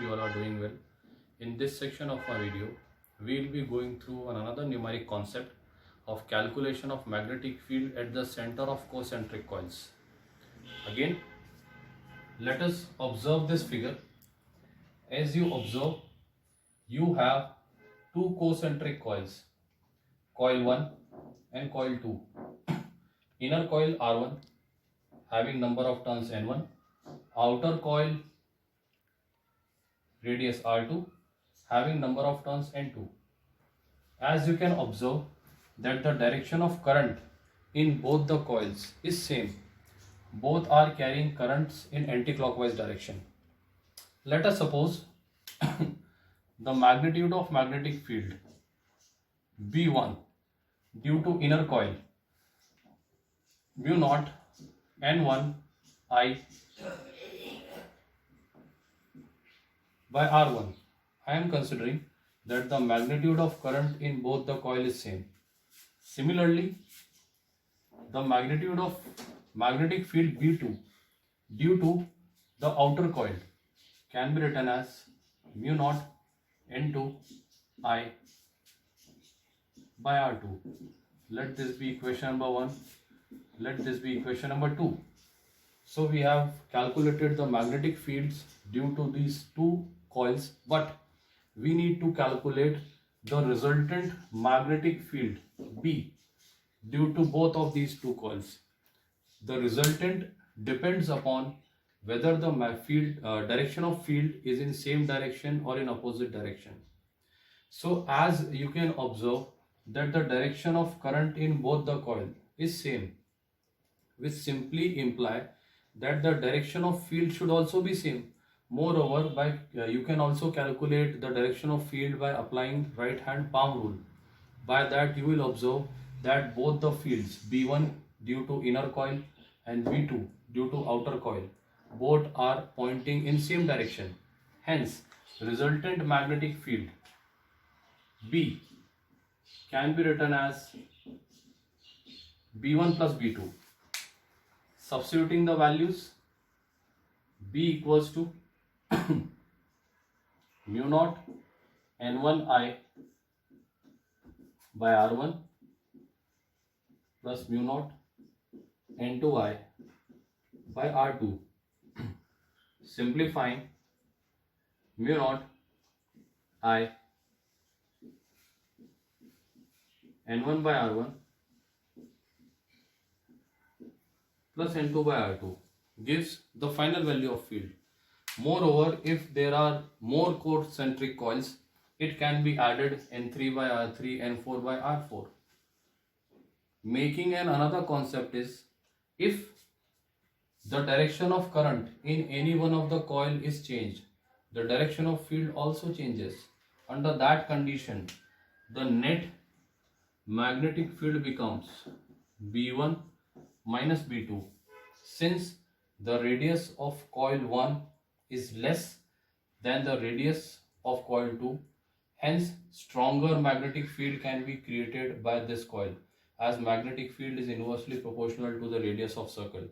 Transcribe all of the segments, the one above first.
you all are doing well. In this section of my video, we will be going through another numeric concept of calculation of magnetic field at the center of concentric coils. Again, let us observe this figure. As you observe, you have two concentric coils, coil 1 and coil 2. Inner coil R1 having number of turns N1, outer coil radius R2 having number of turns N2. As you can observe that the direction of current in both the coils is same. Both are carrying currents in anti-clockwise direction. Let us suppose the magnitude of magnetic field B1 due to inner coil mu naught N1 I by R1. I am considering that the magnitude of current in both the coil is same. Similarly, the magnitude of magnetic field B2 due to the outer coil can be written as mu naught N2 I by R2. Let this be equation number 1. Let this be equation number 2. So we have calculated the magnetic fields due to these two coils, but we need to calculate the resultant magnetic field B due to both of these two coils. The resultant depends upon whether the direction of field is in same direction or in opposite direction. So as you can observe that the direction of current in both the coil is same, which simply imply that the direction of field should also be same. Moreover, you can also calculate the direction of field by applying right hand palm rule. By that you will observe that both the fields B1 due to inner coil and B2 due to outer coil both are pointing in same direction. Hence, resultant magnetic field B can be written as B1 plus B2. Substituting the values, B equals to mu naught N1I by R1 plus mu naught N2I by R2. Simplifying, mu naught I N1 by R1 plus N2 by R2 gives the final value of field. Moreover, if there are more concentric coils, it can be added N3 by R3, N4 by R4. Making another concept is, if the direction of current in any one of the coil is changed, the direction of field also changes. Under that condition, the net magnetic field becomes B1 minus B2. Since the radius of coil 1 is less than the radius of coil 2, hence stronger magnetic field can be created by this coil, as magnetic field is inversely proportional to the radius of circle.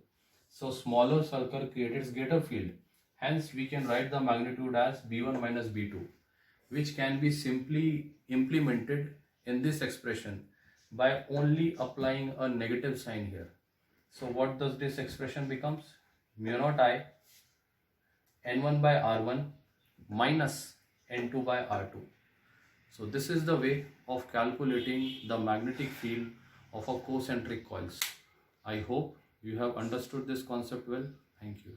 So smaller circle creates greater field. Hence we can write the magnitude as B1 minus B2, which can be simply implemented in this expression by only applying a negative sign here. So what does this expression becomes? Mu naught I N1 by R1 minus N2 by R2. So this is the way of calculating the magnetic field of a concentric coils. I hope you have understood this concept well. Thank you.